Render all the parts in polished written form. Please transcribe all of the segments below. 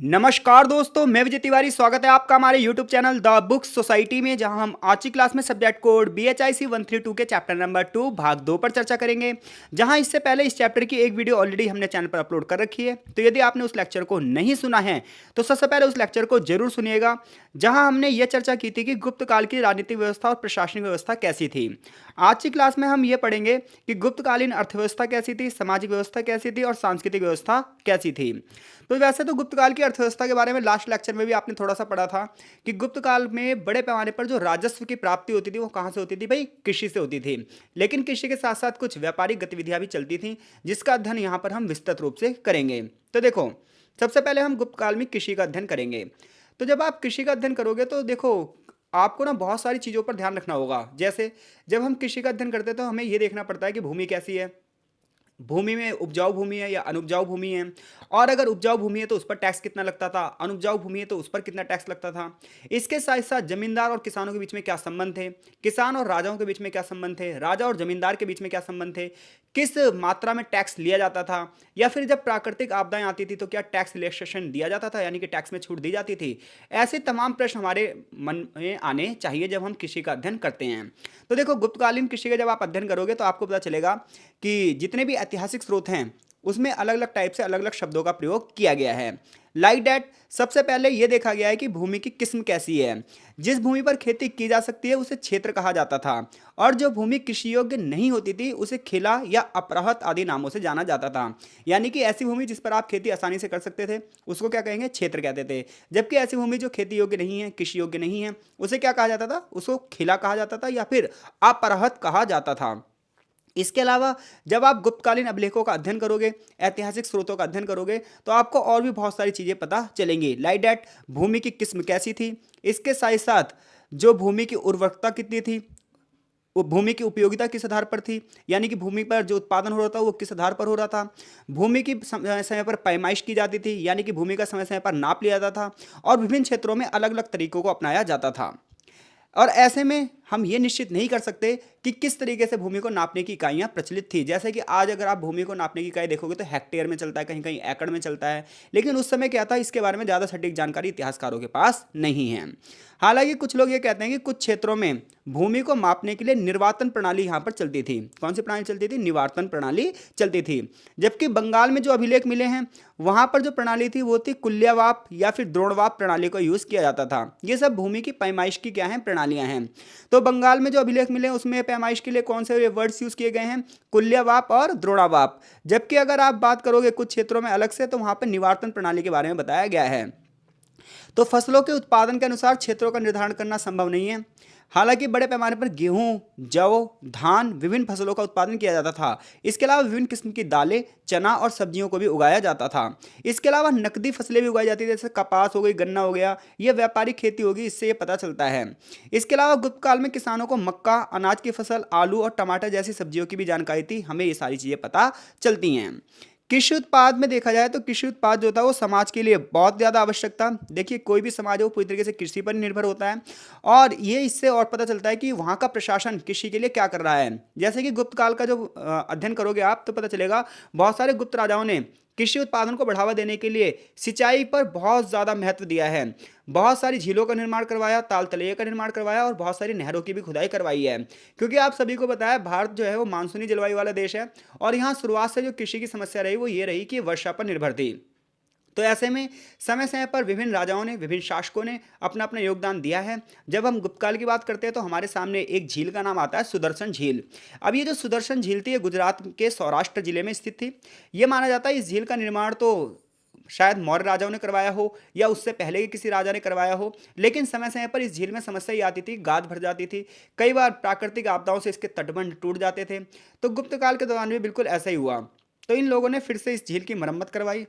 नमस्कार दोस्तों, मैं विजय तिवारी। स्वागत है आपका हमारे YouTube channel the book society में, जहां हम आज की क्लास में सब्जेक्ट कोड BHIC 132 के चैप्टर नंबर 2 भाग 2 पर चर्चा करेंगे। जहां इससे पहले इस चैप्टर की एक वीडियो ऑलरेडी हमने चैनल पर अपलोड कर रखी है, तो यदि आपने उस लेक्चर को नहीं सुना है तो सबसे पहले उस लेक्चर को जरूर सुनिएगा, जहां हमने ये चर्चा की थी कि गुप्त काल की राजनीतिक व्यवस्था और प्रशासनिक व्यवस्था कैसी थी। आज की क्लास में हम ये पढ़ेंगे कि गुप्तकालीन अर्थव्यवस्था कैसी थी, सामाजिक व्यवस्था कैसी थी और सांस्कृतिक व्यवस्था कैसी थी। तो वैसे तो गुप्तकाल की अर्थव्यवस्था के बारे में लास्ट लेक्चर में भी आपने थोड़ा सा पढ़ा था कि गुप्त काल में बड़े पैमाने पर जो राजस्व की प्राप्ति होती थी वो कहाँ से होती थी भाई, कृषि से होती थी। लेकिन कृषि के साथ साथ कुछ व्यापारिक गतिविधियां भी चलती थी, जिसका अध्ययन यहाँ पर हम विस्तृत रूप से करेंगे। तो देखो, सबसे पहले हम गुप्त काल में कृषि का अध्ययन करेंगे। तो जब आप कृषि का अध्ययन करोगे तो देखो, आपको ना बहुत सारी चीज़ों पर ध्यान रखना होगा। जैसे जब हम कृषि का अध्ययन करते हैं तो हमें ये देखना पड़ता है कि भूमि कैसी है, भूमि में उपजाऊ भूमि है या अनुपजाऊ भूमि है, और अगर उपजाऊ भूमि है तो उस पर टैक्स कितना लगता था, अनुपजाऊ भूमि है तो उस पर कितना टैक्स लगता था। इसके साथ साथ जमींदार और किसानों के बीच में क्या संबंध थे, किसान और राजाओं के बीच में क्या संबंध थे, राजा और जमींदार के बीच में क्या संबंध थे, किस मात्रा में टैक्स लिया जाता था, या फिर जब प्राकृतिक आपदाएं आती थी तो क्या टैक्स रिलैक्सेशन दिया जाता था, यानी कि टैक्स में छूट दी जाती थी। ऐसे तमाम प्रश्न हमारे मन में आने चाहिए जब हम कृषि का अध्ययन करते हैं। तो देखो, गुप्तकालीन कृषि का जब आप अध्ययन करोगे तो आपको पता चलेगा कि जितने भी ऐतिहासिक स्रोत हैं उसमें अलग अलग टाइप से अलग अलग शब्दों का प्रयोग किया गया है। लाइक डैट, सबसे पहले यह देखा गया है कि भूमि की किस्म कैसी है। जिस भूमि पर खेती की जा सकती है उसे क्षेत्र कहा जाता था, और जो भूमि कृषि योग्य नहीं होती थी उसे खिला या अपराहत आदि नामों से जाना जाता था। यानी कि ऐसी भूमि जिस पर आप खेती आसानी से कर सकते थे उसको क्या कहेंगे, क्षेत्र कहते थे। जबकि ऐसी भूमि जो खेती योग्य नहीं है, कृषि योग्य नहीं है, उसे क्या कहा जाता था, उसको खिला कहा जाता था या फिर अपराहत कहा जाता था। इसके अलावा जब आप गुप्तकालीन अभिलेखों का अध्ययन करोगे, ऐतिहासिक स्रोतों का अध्ययन करोगे, तो आपको और भी बहुत सारी चीज़ें पता चलेंगी। लाइक डैट, भूमि की किस्म कैसी थी, इसके साथ साथ जो भूमि की उर्वरकता कितनी थी, वो भूमि की उपयोगिता किस आधार पर थी, यानी कि भूमि पर जो उत्पादन हो रहा था वो किस आधार पर हो रहा था। भूमि की समय समय पर पैमाइश की जाती थी, यानी कि भूमि का समय समय पर नाप लिया जाता था, और विभिन्न क्षेत्रों में अलग अलग तरीकों को अपनाया जाता था। और ऐसे में हम ये निश्चित नहीं कर सकते कि किस तरीके से भूमि को नापने की इकाइयाँ प्रचलित थी। जैसे कि आज अगर आप भूमि को नापने की इकाई देखोगे तो हेक्टेयर में चलता है, कहीं कहीं एकड़ में चलता है। लेकिन उस समय क्या था, इसके बारे में ज़्यादा सटीक जानकारी इतिहासकारों के पास नहीं है। हालांकि कुछ लोग ये कहते हैं कि कुछ क्षेत्रों में भूमि को मापने के लिए निर्वातन प्रणाली यहाँ पर चलती थी। कौन सी प्रणाली चलती थी, निर्वातन प्रणाली चलती थी। जबकि बंगाल में जो अभिलेख मिले हैं वहाँ पर जो प्रणाली थी वो थी कुल्यवाप या फिर द्रोणवाप प्रणाली को यूज़ किया जाता था। ये सब भूमि की पैमाइश की क्या है, प्रणालियाँ हैं। तो बंगाल में जो अभिलेख मिले उसमें पैमाइश के लिए कौन से वर्ड्स यूज़ किए गए हैं, कुल्यवाप और द्रोणावाप। जबकि अगर आप बात करोगे कुछ क्षेत्रों में अलग से, तो वहाँ पर निवार्तन प्रणाली के बारे में बताया गया है। तो फसलों के उत्पादन के अनुसार क्षेत्रों का निर्धारण करना संभव नहीं है। हालांकि बड़े पैमाने पर गेहूं, जौ, धान, विभिन्न फसलों का उत्पादन किया जाता था। इसके अलावा विभिन्न किस्म की दालें, चना और सब्जियों को भी उगाया जाता था। इसके अलावा नकदी फसलें भी उगाई जाती थी, जैसे कपास हो गई, गन्ना हो गया। ये व्यापारिक खेती होगी, इससे ये पता चलता है। इसके अलावा गुप्त काल में किसानों को मक्का, अनाज की फसल, आलू और टमाटर जैसी सब्जियों की भी जानकारी थी। हमें ये सारी चीज़ें पता चलती हैं। कृषि उत्पाद में देखा जाए तो कृषि उत्पाद जो था वो समाज के लिए बहुत ज़्यादा आवश्यक था। देखिए, कोई भी समाज है वो पूरी तरीके से कृषि पर निर्भर होता है, और ये इससे और पता चलता है कि वहाँ का प्रशासन कृषि के लिए क्या कर रहा है। जैसे कि गुप्त काल का जो अध्ययन करोगे आप तो पता चलेगा बहुत सारे गुप्त राजाओं ने कृषि उत्पादन को बढ़ावा देने के लिए सिंचाई पर बहुत ज़्यादा महत्व दिया है। बहुत सारी झीलों का निर्माण करवाया, ताल तलैया का निर्माण करवाया, और बहुत सारी नहरों की भी खुदाई करवाई है। क्योंकि आप सभी को पता है भारत जो है वो मानसूनी जलवायु वाला देश है, और यहाँ शुरुआत से जो कृषि की समस्या रही वो ये रही कि वर्षा पर निर्भर थी। तो ऐसे में समय समय पर विभिन्न राजाओं ने, विभिन्न शासकों ने अपना अपना योगदान दिया है। जब हम गुप्तकाल की बात करते हैं तो हमारे सामने एक झील का नाम आता है, सुदर्शन झील। अब ये जो सुदर्शन झील थी ये गुजरात के सौराष्ट्र जिले में स्थित थी। ये माना जाता है इस झील का निर्माण तो शायद मौर्य राजाओं ने करवाया हो या उससे पहले के किसी राजा ने करवाया हो। लेकिन समय समय पर इस झील में समस्या ये आती थी, गाद भर जाती थी। कई बार प्राकृतिक आपदाओं से इसके तटबंध टूट जाते थे। तो गुप्त काल के दौरान भी बिल्कुल ऐसा ही हुआ। तो इन लोगों ने फिर से इस झील की मरम्मत करवाई,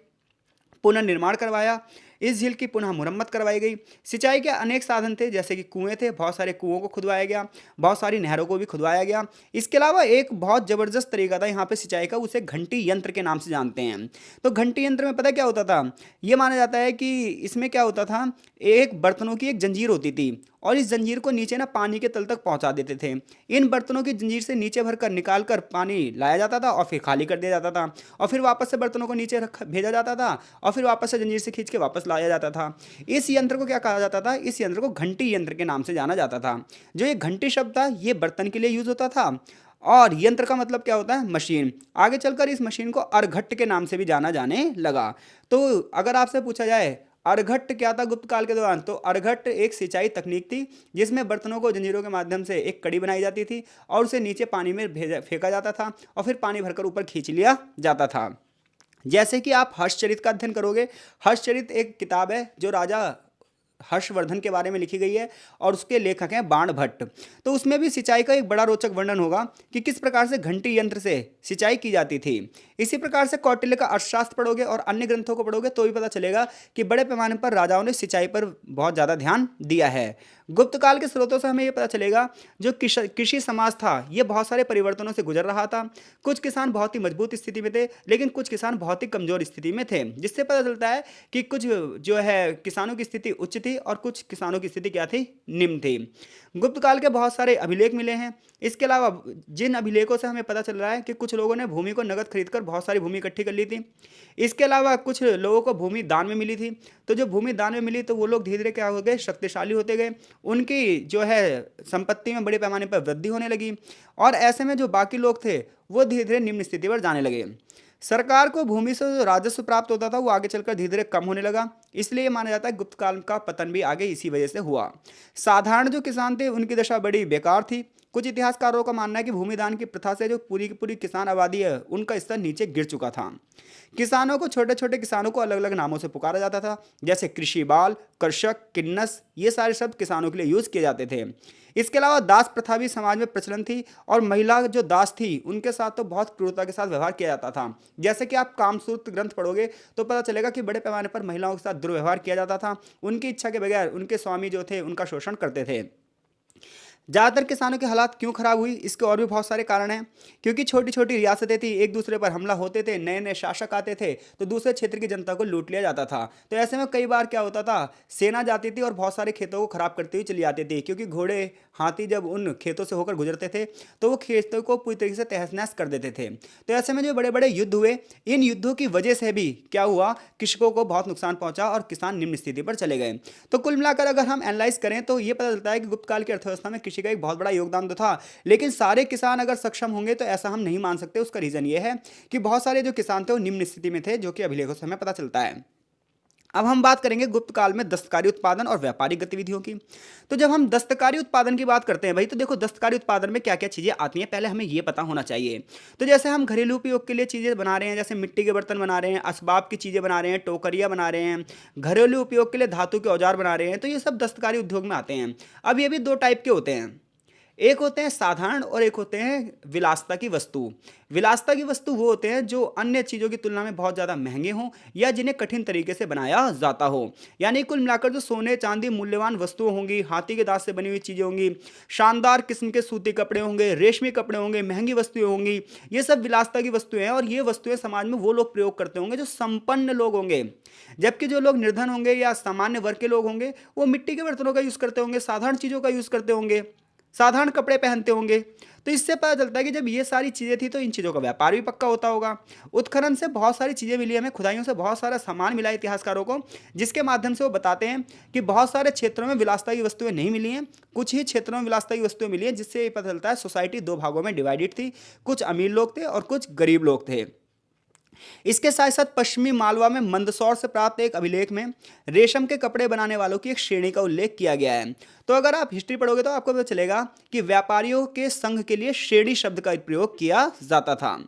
पुनर्निर्माण करवाया। इस झील की पुनः मुरम्मत करवाई गई। सिंचाई के अनेक साधन थे, जैसे कि कुएं थे, बहुत सारे कुओं को खुदवाया गया, बहुत सारी नहरों को भी खुदवाया गया। इसके अलावा एक बहुत ज़बरदस्त तरीका था यहाँ पे सिंचाई का, उसे घंटी यंत्र के नाम से जानते हैं। तो घंटी यंत्र में पता क्या होता था, ये माना जाता है कि इसमें क्या होता था, एक बर्तनों की एक जंजीर होती थी, और इस जंजीर को नीचे ना पानी के तल तक पहुंचा देते थे। इन बर्तनों की जंजीर से नीचे भरकर निकाल कर पानी लाया जाता था और फिर खाली कर दिया जाता था, और फिर वापस से बर्तनों को नीचे रख भेजा जाता था, और फिर वापस से जंजीर से खींच के वापस लाया जाता था। इस यंत्र को क्या कहा जाता था? इस यंत्र को घंटी यंत्र के नाम से जाना जाता था। जो ये घंटी शब्द था ये बर्तन के लिए यूज होता था, और यंत्र का मतलब क्या होता है? मशीन। आगे चलकर इस मशीन को अर्घट्ट के नाम से भी जाना जाने लगा। तो अगर आपसे पूछा जाए अर्घट्ट क्या था गुप्त काल के दौरान, तो अर्घट्ट एक सिंचाई तकनीक थी जिसमें बर्तनों को जंजीरों के माध्यम से एक कड़ी बनाई जाती थी और उसे नीचे पानी में भेजा फेंका जाता था और फिर पानी भरकर ऊपर खींच लिया जाता था। जैसे कि आप हर्षचरित का अध्ययन करोगे, हर्षचरित एक किताब है जो राजा हर्षवर्धन के बारे में लिखी गई है और उसके लेखक हैं बाण भट्ट। तो उसमें भी सिंचाई का एक बड़ा रोचक वर्णन होगा कि किस प्रकार से घंटी यंत्र से सिंचाई की जाती थी। इसी प्रकार से कौटिल्य का अर्थशास्त्र पढ़ोगे और अन्य ग्रंथों को पढ़ोगे तो भी पता चलेगा कि बड़े पैमाने पर राजाओं ने सिंचाई पर बहुत ज़्यादा ध्यान दिया है। गुप्त काल के स्रोतों से हमें यह पता चलेगा जो कृषि समाज था ये बहुत सारे परिवर्तनों से गुजर रहा था। कुछ किसान बहुत ही मजबूत स्थिति में थे, लेकिन कुछ किसान बहुत ही कमजोर स्थिति में थे, जिससे पता चलता है कि कुछ जो है किसानों की स्थिति उच्च थी और कुछ किसानों की स्थिति क्या थी? निम्न थी। गुप्त काल के बहुत सारे अभिलेख मिले हैं। इसके अलावा जिन अभिलेखों से हमें पता चल रहा है कि कुछ लोगों ने भूमि को नगद खरीदकर बहुत सारी भूमि इकट्ठी कर ली थी। इसके अलावा कुछ लोगों को भूमि दान में मिली थी। तो जो भूमि दान में मिली तो वो लोग धीरे धीरे क्या हो गए? शक्तिशाली होते गए। उनकी जो है संपत्ति में बड़े पैमाने पर वृद्धि होने लगी, और ऐसे में जो बाकी लोग थे वो धीरे धीरे निम्न स्थिति पर जाने लगे। सरकार को भूमि से जो राजस्व प्राप्त होता था वो आगे चलकर धीरे धीरे कम होने लगा। इसलिए माना जाता है गुप्त काल का पतन भी आगे इसी वजह से हुआ। साधारण जो किसान थे उनकी दशा बड़ी बेकार थी। कुछ इतिहासकारों का मानना है कि भूमिदान की प्रथा से जो पूरी की पूरी किसान आबादी है उनका स्तर नीचे गिर चुका था। किसानों को, छोटे छोटे किसानों को अलग अलग नामों से पुकारा जाता था, जैसे कृषि बाल, कृषक, किन्नस, ये सारे शब्द किसानों के लिए यूज किए जाते थे। इसके अलावा दास प्रथा भी समाज में प्रचलन थी, और महिला जो दास थी उनके साथ तो बहुत क्रूरता के साथ व्यवहार किया जाता था। जैसे कि आप कामसूत्र ग्रंथ पढ़ोगे तो पता चलेगा कि बड़े पैमाने पर महिलाओं के साथ दुर्व्यवहार किया जाता था। उनकी इच्छा के बगैर उनके स्वामी जो थे उनका शोषण करते थे। ज़्यादातर किसानों की हालात क्यों खराब हुई, इसके और भी बहुत सारे कारण हैं। क्योंकि छोटी छोटी रियासतें थी, एक दूसरे पर हमला होते थे, नए नए शासक आते थे तो दूसरे क्षेत्र की जनता को लूट लिया जाता था। तो ऐसे में कई बार क्या होता था, सेना जाती थी और बहुत सारे खेतों को खराब करती हुई चली जाती थी, क्योंकि घोड़े हाथी जब उन खेतों से होकर गुजरते थे तो वो खेतों को पूरी तरीके से तहस नहस कर देते थे। तो ऐसे में जो बड़े बड़े युद्ध हुए, इन युद्धों की वजह से भी क्या हुआ, कृषकों को बहुत नुकसान पहुंचा और किसान निम्न स्थिति पर चले गए। तो कुल मिलाकर अगर हम एनालाइज करें तो ये पता चलता है कि गुप्त काल की अर्थव्यवस्था में कृषि का एक बहुत बड़ा योगदान तो था, लेकिन सारे किसान अगर सक्षम होंगे तो ऐसा हम नहीं मान सकते। उसका रीजन ये है कि बहुत सारे जो किसान थे वो निम्न स्थिति में थे, जो कि अभिलेखों से हमें पता चलता है। अब हम बात करेंगे गुप्त काल में दस्तकारी उत्पादन और व्यापारिक गतिविधियों की। तो जब हम दस्तकारी उत्पादन की बात करते हैं भाई, तो देखो दस्तकारी उत्पादन में क्या क्या चीज़ें आती हैं पहले हमें ये पता होना चाहिए। तो जैसे हम घरेलू उपयोग के लिए चीज़ें बना रहे हैं, जैसे मिट्टी के बर्तन बना रहे हैं, असबाब की चीज़ें बना रहे हैं, टोकरियाँ बना रहे हैं, घरेलू उपयोग के लिए धातु के औजार बना रहे हैं, तो ये सब दस्तकारी उद्योग में आते हैं। अब ये भी दो टाइप के होते हैं, एक होते हैं साधारण और एक होते हैं विलासिता की वस्तु। विलासिता की वस्तु वो होते हैं जो अन्य चीज़ों की तुलना में बहुत ज़्यादा महंगे हों या जिन्हें कठिन तरीके से बनाया जाता हो। यानी कुल मिलाकर जो सोने चांदी मूल्यवान वस्तुएं होंगी, हाथी के दांत से बनी हुई चीज़ें होंगी, शानदार किस्म के सूती कपड़े होंगे, रेशमी कपड़े होंगे, महंगी वस्तुएं होंगी, ये सब विलासिता की वस्तुएं हैं। और ये वस्तुएं समाज में वो लोग प्रयोग करते होंगे जो संपन्न लोग होंगे, जबकि जो लोग निर्धन होंगे या सामान्य वर्ग के लोग होंगे वो मिट्टी के बर्तनों का यूज़ करते होंगे, साधारण चीज़ों का यूज़ करते होंगे, साधारण कपड़े पहनते होंगे। तो इससे पता चलता है कि जब ये सारी चीज़ें थी तो इन चीज़ों का व्यापार भी पक्का होता होगा। उत्खनन से बहुत सारी चीज़ें मिली हमें, खुदाइयों से बहुत सारा सामान मिला इतिहासकारों को, जिसके माध्यम से वो बताते हैं कि बहुत सारे क्षेत्रों में विलासिता की वस्तुएं नहीं मिली हैं, कुछ ही क्षेत्रों में विलासिता की वस्तुएं मिली हैं। जिससे ये पता चलता है सोसाइटी दो भागों में डिवाइडेड थी, कुछ अमीर लोग थे और कुछ गरीब लोग थे। इसके साथ साथ पश्चिमी मालवा में मंदसौर से प्राप्त एक अभिलेख में रेशम के कपड़े बनाने वालों की एक श्रेणी का उल्लेख किया गया है। तो अगर आप हिस्ट्री पढ़ोगे तो आपको पता चलेगा कि व्यापारियों के संघ के लिए श्रेणी शब्द का प्रयोग किया जाता था।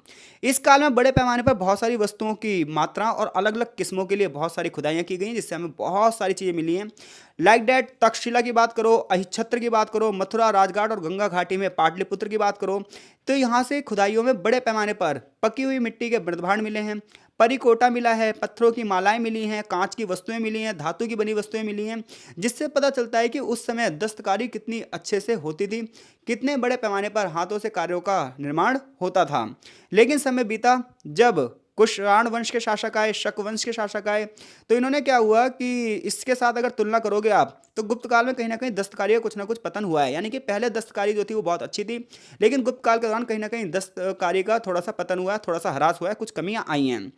इस काल में बड़े पैमाने पर बहुत सारी वस्तुओं की मात्रा और अलग अलग किस्मों के लिए बहुत सारी खुदाइयाँ की गई हैं, जिससे हमें बहुत सारी चीज़ें मिली हैं। लाइक डैट तक्षशिला की बात करो, अहिच्छत्र की बात करो, मथुरा, राजघाट और गंगा घाटी में पाटलिपुत्र की बात करो, तो यहाँ से खुदाइयों में बड़े पैमाने पर पकी हुई मिट्टी के मृदभांड मिले हैं, परिकोटा मिला है, पत्थरों की मालाएं मिली हैं, कांच की वस्तुएं मिली हैं, धातु की बनी वस्तुएं मिली हैं। जिससे पता चलता है कि उस समय दस्तकारी कितनी अच्छे से होती थी, कितने बड़े पैमाने पर हाथों से कार्यों का निर्माण होता था। लेकिन समय बीता, जब कुषाण वंश के शासक आए, शक वंश के शासक आए। तो इन्होंने क्या हुआ कि इसके साथ अगर तुलना करोगे आप तो गुप्त काल में कहीं ना कहीं दस्तकारी का कुछ ना कुछ पतन हुआ है। यानी कि पहले दस्तकारी जो थी वो बहुत अच्छी थी, लेकिन गुप्त काल के दौरान कहीं ना कहीं दस्तकारी का थोड़ा सा पतन हुआ है, थोड़ा सा ह्रास हुआ है, कुछ कमियां आई हैं।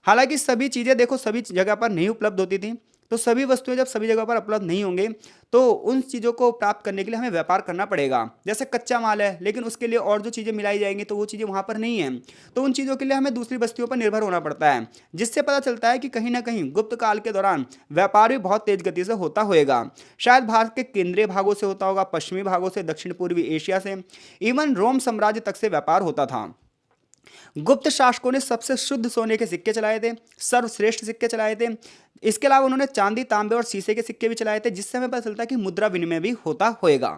हालांकि सभी चीज़ें देखो सभी जगह पर नहीं उपलब्ध होती थी, तो सभी वस्तुएं जब सभी जगह पर उपलब्ध नहीं होंगे तो उन चीज़ों को प्राप्त करने के लिए हमें व्यापार करना पड़ेगा। जैसे कच्चा माल है लेकिन उसके लिए और जो चीज़ें मिलाई जाएंगी तो वो चीज़ें वहाँ पर नहीं हैं, तो उन चीज़ों के लिए हमें दूसरी वस्तुओं पर निर्भर होना पड़ता है, जिससे पता चलता है कि कहीं ना कहीं गुप्त काल के दौरान व्यापार भी बहुत तेज गति से होता होएगा। शायद भारत के केंद्रीय भागों से होता होगा, पश्चिमी भागों से, दक्षिण पूर्वी एशिया से, इवन रोम साम्राज्य तक से व्यापार होता था। गुप्त शासकों ने सबसे शुद्ध सोने के सिक्के चलाए थे, सर्वश्रेष्ठ सिक्के चलाए थे। इसके अलावा उन्होंने चांदी, तांबे और शीशे के सिक्के भी चलाए थे, जिससे हमें पता चलता है कि मुद्रा विनिमय भी होता होएगा।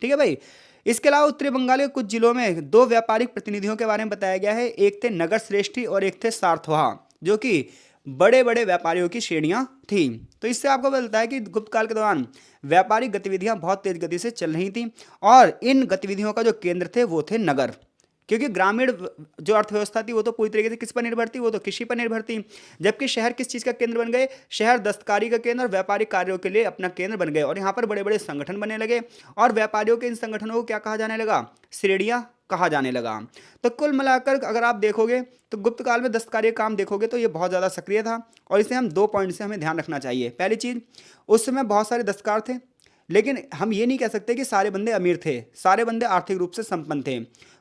ठीक है भाई। इसके अलावा उत्तरी बंगाल के कुछ जिलों में दो व्यापारिक प्रतिनिधियों के बारे में बताया गया है, एक थे नगर श्रेष्ठी और एक थे सार्थवा, जो कि बड़े बड़े व्यापारियों की श्रेणियां थी। तो इससे आपको पता चलता है कि गुप्त काल के दौरान व्यापारिक गतिविधियां बहुत तेज गति से चल रही थी, और इन गतिविधियों का जो केंद्र थे वो थे नगर। क्योंकि ग्रामीण जो अर्थव्यवस्था थी वो तो पूरी तरीके से किस पर निर्भर थी, वो तो कृषि पर निर्भर थी। जबकि शहर किस चीज़ का केंद्र बन गए, शहर दस्तकारी का केंद्र और व्यापारिक कार्यों के लिए अपना केंद्र बन गए, और यहाँ पर बड़े बड़े संगठन बनने लगे, और व्यापारियों के इन संगठनों को क्या कहा जाने लगा, श्रेणियाँ कहा जाने लगा। तो कुल मिलाकर अगर आप देखोगे तो गुप्त काल में दस्तकारी का काम देखोगे तो ये बहुत ज़्यादा सक्रिय था, और इसे हम 2 पॉइंट से हमें ध्यान रखना चाहिए। पहली चीज़, उस समय बहुत सारे दस्तकार थे, लेकिन हम ये नहीं कह सकते कि सारे बंदे अमीर थे, सारे बंदे आर्थिक रूप से संपन्न थे।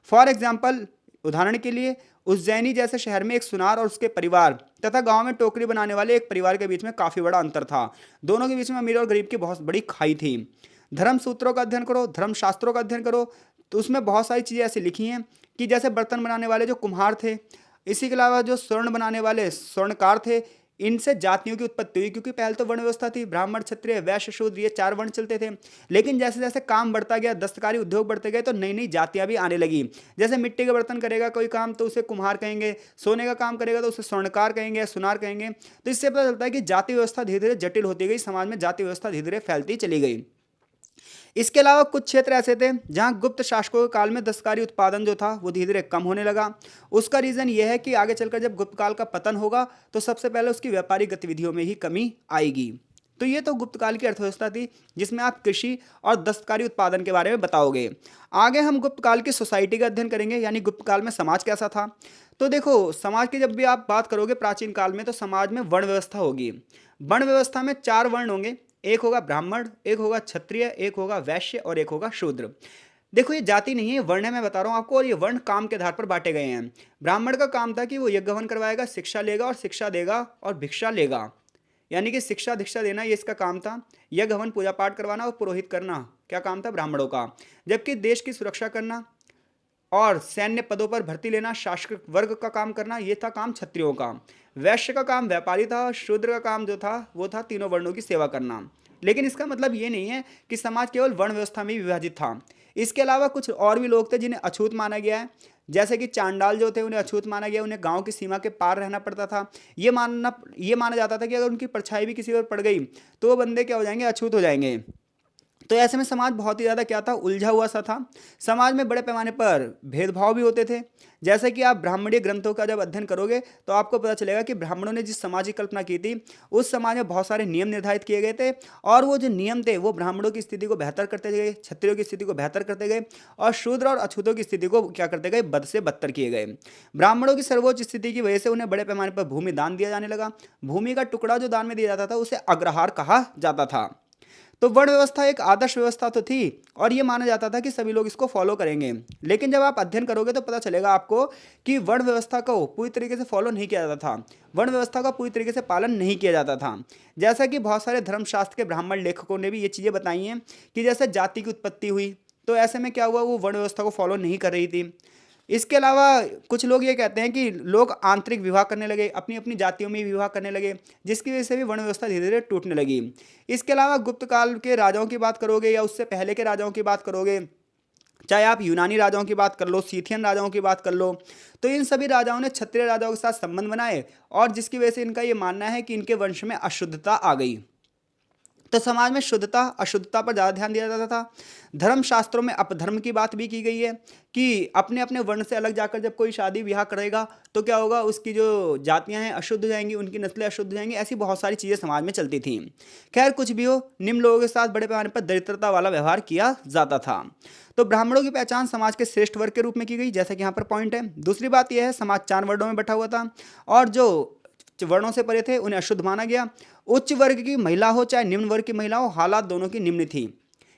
फॉर एग्जाम्पल, उदाहरण के लिए उज्जैनी जैसे शहर में एक सुनार और उसके परिवार तथा गांव में टोकरी बनाने वाले एक परिवार के बीच में काफ़ी बड़ा अंतर था। दोनों के बीच में अमीर और गरीब की बहुत बड़ी खाई थी। धर्म सूत्रों का अध्ययन करो, धर्म शास्त्रों का अध्ययन करो, तो उसमें बहुत सारी चीज़ें ऐसी लिखी हैं कि जैसे बर्तन बनाने वाले जो कुम्हार थे, इसी के अलावा जो स्वर्ण बनाने वाले स्वर्णकार थे, इनसे जातियों की उत्पत्ति हुई। क्योंकि पहले तो वर्ण व्यवस्था थी, ब्राह्मण, क्षत्रिय, वैश्य, शूद्र, ये 4 वर्ण चलते थे। लेकिन जैसे जैसे काम बढ़ता गया, दस्तकारी उद्योग बढ़ते गए, तो नई नई जातियां भी आने लगी। जैसे मिट्टी के बर्तन करेगा कोई काम तो उसे कुम्हार कहेंगे, सोने का काम करेगा तो उसे स्वर्णकार कहेंगे, सुनार कहेंगे। तो इससे पता चलता है कि जाति व्यवस्था धीरे धीरे जटिल होती गई, समाज में जाति व्यवस्था धीरे धीरे फैलती चली गई। इसके अलावा कुछ क्षेत्र ऐसे थे जहां गुप्त शासकों के काल में दस्तकारी उत्पादन जो था वो धीरे धीरे कम होने लगा। उसका रीज़न ये है कि आगे चलकर जब गुप्त काल का पतन होगा तो सबसे पहले उसकी व्यापारिक गतिविधियों में ही कमी आएगी। तो ये तो गुप्त काल की अर्थव्यवस्था थी जिसमें आप कृषि और दस्तकारी उत्पादन के बारे में बताओगे। आगे हम गुप्त काल की सोसाइटी का अध्ययन करेंगे, यानी गुप्त काल में समाज कैसा था। तो देखो, समाज की जब भी आप बात करोगे प्राचीन काल में, तो समाज में वर्ण व्यवस्था होगी। वर्ण व्यवस्था में 4 वर्ण होंगे, एक होगा ब्राह्मण, एक होगा क्षत्रिय, एक होगा वैश्य और एक होगा शूद्र। देखो, ये जाति नहीं है, वर्ण है, मैं बता रहा हूँ आपको, और ये वर्ण काम के आधार पर बांटे गए हैं। ब्राह्मण का काम था कि वो यज्ञ हवन करवाएगा, शिक्षा लेगा और शिक्षा देगा और भिक्षा लेगा। यानी कि शिक्षा दीक्षा देना ये इसका काम था। यज्ञ हवन पूजा पाठ करवाना और पुरोहित करना क्या काम था ब्राह्मणों का। जबकि देश की सुरक्षा करना और सैन्य पदों पर भर्ती लेना, शासक वर्ग का काम करना, ये था काम क्षत्रियों का। वैश्य का काम व्यापारी था, शूद्र का काम जो था वो था तीनों वर्णों की सेवा करना। लेकिन इसका मतलब ये नहीं है कि समाज केवल वर्ण व्यवस्था में ही विभाजित था। इसके अलावा कुछ और भी लोग थे जिन्हें अछूत माना गया है। जैसे कि चांडाल जो थे उन्हें अछूत माना गया, उन्हें गांव की सीमा के पार रहना पड़ता था। ये माना जाता था कि अगर उनकी परछाई भी किसी पर पड़ गई तो वो बंदे क्या हो जाएंगे, अछूत हो जाएंगे। तो ऐसे में समाज बहुत ही ज़्यादा क्या था, उलझा हुआ सा था। समाज में बड़े पैमाने पर भेदभाव भी होते थे। जैसे कि आप ब्राह्मणीय ग्रंथों का जब अध्ययन करोगे तो आपको पता चलेगा कि ब्राह्मणों ने जिस समाज की कल्पना की थी उस समाज में बहुत सारे नियम निर्धारित किए गए थे, और वो जो नियम थे वो ब्राह्मणों की स्थिति को बेहतर करते गए, क्षत्रियों की स्थिति को बेहतर करते गए, और शूद्र और अछूतों की स्थिति को क्या करते गए, बद से बदतर किए गए। ब्राह्मणों की सर्वोच्च स्थिति की वजह से उन्हें बड़े पैमाने पर भूमि दान दिया जाने लगा। भूमि का टुकड़ा जो दान में दिया जाता था उसे अग्रहार कहा जाता था। तो वर्ण व्यवस्था एक आदर्श व्यवस्था तो थी, और ये माना जाता था कि सभी लोग इसको फॉलो करेंगे। लेकिन जब आप अध्ययन करोगे तो पता चलेगा आपको कि वर्ण व्यवस्था को पूरी तरीके से फॉलो नहीं किया जाता था, वर्ण व्यवस्था का पूरी तरीके से पालन नहीं किया जाता था। जैसा कि बहुत सारे धर्मशास्त्र के ब्राह्मण लेखकों ने भी ये चीज़ें बताई हैं कि जैसे जाति की उत्पत्ति हुई तो ऐसे में क्या हुआ, वो वर्ण व्यवस्था को फॉलो नहीं कर रही थी। इसके अलावा कुछ लोग ये कहते हैं कि लोग आंतरिक विवाह करने लगे, अपनी अपनी जातियों में विवाह करने लगे, जिसकी वजह से भी वर्ण व्यवस्था धीरे धीरे टूटने लगी। इसके अलावा गुप्त काल के राजाओं की बात करोगे या उससे पहले के राजाओं की बात करोगे, चाहे आप यूनानी राजाओं की बात कर लो, सीथियन राजाओं की बात कर लो, तो इन सभी राजाओं ने क्षत्रिय राजाओं के साथ संबंध बनाए, और जिसकी वजह से इनका ये मानना है कि इनके वंश में अशुद्धता आ गई। तो समाज में शुद्धता अशुद्धता पर ज़्यादा ध्यान दिया जाता था। धर्मशास्त्रों में अपधर्म की बात भी की गई है कि अपने अपने वर्ण से अलग जाकर जब कोई शादी ब्याह करेगा तो क्या होगा, उसकी जो जातियां हैं अशुद्ध हो जाएंगी, उनकी नस्लें अशुद्ध हो जाएंगी। ऐसी बहुत सारी चीज़ें समाज में चलती थीं। खैर कुछ भी हो, निम्न लोगों के साथ बड़े पैमाने पर दरिद्रता वाला व्यवहार किया जाता था। तो ब्राह्मणों की पहचान समाज के श्रेष्ठ वर्ग के रूप में की गई, जैसा कि यहाँ पर पॉइंट है। दूसरी बात यह है, समाज 4 वर्णों में बटा हुआ था और जो वर्णों से परे थे उन्हें अशुद्ध माना गया। उच्च वर्ग की महिला हो चाहे निम्न वर्ग की महिला हो, हालात दोनों की निम्न थी।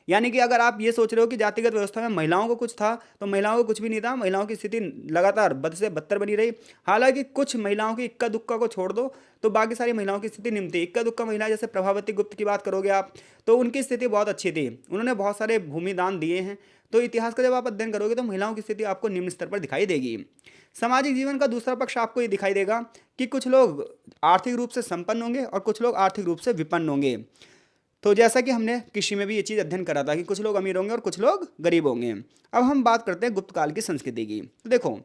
यानी कि अगर आप ये सोच रहे हो कि जातिगत व्यवस्था में महिलाओं को कुछ था, तो महिलाओं को कुछ भी नहीं था। महिलाओं की स्थिति लगातार बद से बदतर बनी रही। हालांकि कुछ महिलाओं की इक्का दुक्का को छोड़ दो तो बाकी सारी महिलाओं की स्थिति निम्न थी। इक्का दुक्का महिला जैसे प्रभावती गुप्त की बात करोगे आप, तो उनकी स्थिति बहुत अच्छी थी। उन्होंने बहुत सारे भूमि दान दिए हैं। तो इतिहास का जब आप अध्ययन करोगे तो महिलाओं की स्थिति आपको निम्न स्तर पर दिखाई देगी। सामाजिक जीवन का दूसरा पक्ष आपको ये दिखाई देगा कि कुछ लोग आर्थिक रूप से संपन्न होंगे और कुछ लोग आर्थिक रूप से विपन्न होंगे। तो जैसा कि हमने कृषि में भी ये चीज़ अध्ययन करा था कि कुछ लोग अमीर होंगे और कुछ लोग गरीब होंगे। अब हम बात करते हैं गुप्त काल की संस्कृति की। तो देखो,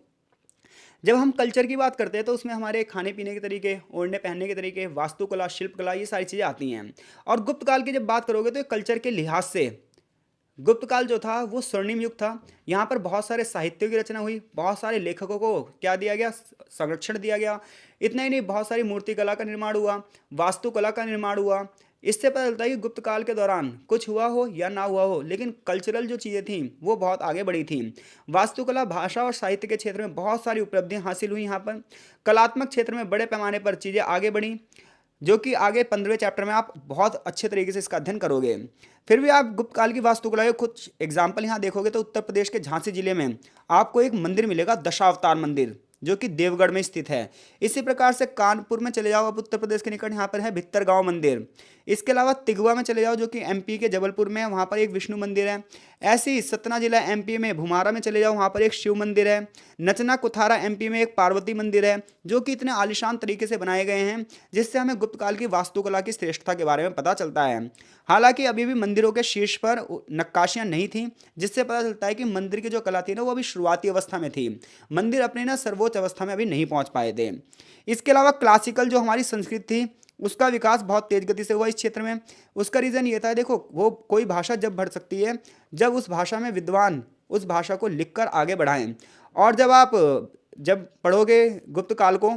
जब हम कल्चर की बात करते हैं तो उसमें हमारे खाने पीने के तरीके, ओढ़ने पहनने के तरीके, वास्तुकला, शिल्पकला, ये सारी चीज़ें आती हैं। और गुप्त काल की जब बात करोगे तो कल्चर के लिहाज से गुप्त काल जो था वो स्वर्णिम युग था। यहाँ पर बहुत सारे साहित्यों की रचना हुई, बहुत सारे लेखकों को क्या दिया गया, संरक्षण दिया गया। इतना ही नहीं, बहुत सारी मूर्ति कला का निर्माण हुआ, वास्तुकला का निर्माण हुआ। इससे पता चलता है कि गुप्त काल के दौरान कुछ हुआ हो या ना हुआ हो, लेकिन कल्चरल जो चीज़ें थीं वो बहुत आगे बढ़ी थीं। वास्तुकला, भाषा और साहित्य के क्षेत्र में बहुत सारी उपलब्धियां हासिल हुई। यहाँ पर कलात्मक क्षेत्र में बड़े पैमाने पर चीज़ें आगे बढ़ी, जो कि आगे 15वें चैप्टर में आप बहुत अच्छे तरीके से इसका अध्ययन करोगे। फिर भी आप गुप्त काल की वास्तुकला के कुछ एग्जाम्पल यहाँ देखोगे तो उत्तर प्रदेश के झांसी जिले में आपको एक मंदिर मिलेगा, दशावतार मंदिर, जो कि देवगढ़ में स्थित है। इसी प्रकार से कानपुर में चले जाओ आप, उत्तर प्रदेश के निकट, यहाँ पर है भित्तरगांव मंदिर। इसके अलावा तिगवा में चले जाओ जो कि एमपी के जबलपुर में है, वहाँ पर एक विष्णु मंदिर है। ऐसे ही सतना जिला एमपी में भुमारा में चले जाओ, वहाँ पर एक शिव मंदिर है। नचना कुथारा एमपी में एक पार्वती मंदिर है, जो कि इतने आलिशान तरीके से बनाए गए हैं जिससे हमें गुप्त काल की वास्तुकला की श्रेष्ठता के बारे में पता चलता है। हालांकि अभी भी मंदिरों के शीर्ष पर नक्काशियां नहीं थी, जिससे पता चलता है कि मंदिर की जो कला थी ना वो अभी शुरुआती अवस्था में थी। मंदिर अपने ना सर्वोच्च अवस्था में अभी नहीं पहुंच पाए थे। इसके अलावा क्लासिकल जो हमारी संस्कृति थी उसका विकास बहुत तेज गति से हुआ इस क्षेत्र में। उसका रीज़न ये था, देखो, वो कोई भाषा जब बढ़ सकती है जब उस भाषा में विद्वान उस भाषा को लिखकर आगे बढ़ाएं। और जब पढ़ोगे गुप्त काल को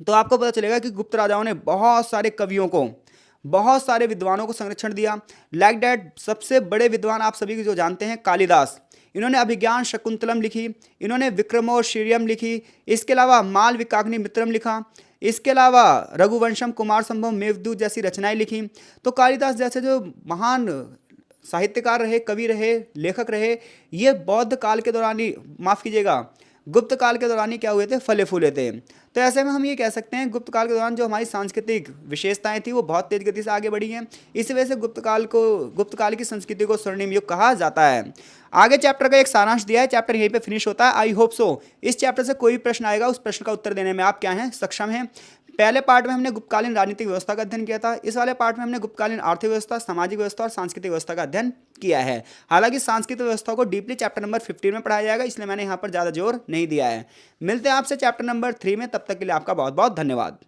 तो आपको पता चलेगा कि गुप्त राजाओं ने बहुत सारे कवियों को, बहुत सारे विद्वानों को संरक्षण दिया। लाइक डैट सबसे बड़े विद्वान आप सभी जो जानते हैं, कालिदास। इन्होंने अभिज्ञान शकुंतलम लिखी, इन्होंने विक्रमोर्वशीयम लिखी, इसके अलावा मालविकाग्नि मित्रम लिखा, इसके अलावा रघुवंशम कुमार संभव मेघदूत जैसी रचनाएं लिखी। तो कालिदास जैसे जो महान साहित्यकार रहे, कवि रहे, लेखक रहे, ये बौद्ध काल के दौरान ही, माफ़ कीजिएगा, गुप्त काल के दौरान ही क्या हुए थे, फले फूले थे। तो ऐसे में हम ये कह सकते हैं गुप्त काल के दौरान जो हमारी सांस्कृतिक विशेषताएं थी वो बहुत तेज गति से आगे बढ़ी हैं। इसी वजह से गुप्त काल की संस्कृति को स्वर्णिम युग कहा जाता है। आगे चैप्टर का एक सारांश दिया है, चैप्टर यहीं पे फिनिश होता है। आई होप सो इस चैप्टर से कोई प्रश्न आएगा उस प्रश्न का उत्तर देने में आप क्या हैं, सक्षम हैं। पहले पार्ट में हमने गुप्तकालीन राजनीतिक व्यवस्था का अध्ययन किया था। इस वाले पार्ट में हमने गुप्तकालीन आर्थिक व्यवस्था, सामाजिक व्यवस्था और सांस्कृतिक व्यवस्था का अध्ययन किया है। हालांकि सांस्कृतिक व्यवस्था को डीपली चैप्टर नंबर 15 में पढ़ाया जाएगा, इसलिए मैंने यहाँ पर ज़्यादा जोर नहीं दिया है। मिलते हैं आपसे चैप्टर नंबर 3 में, तब तक के लिए आपका बहुत बहुत धन्यवाद।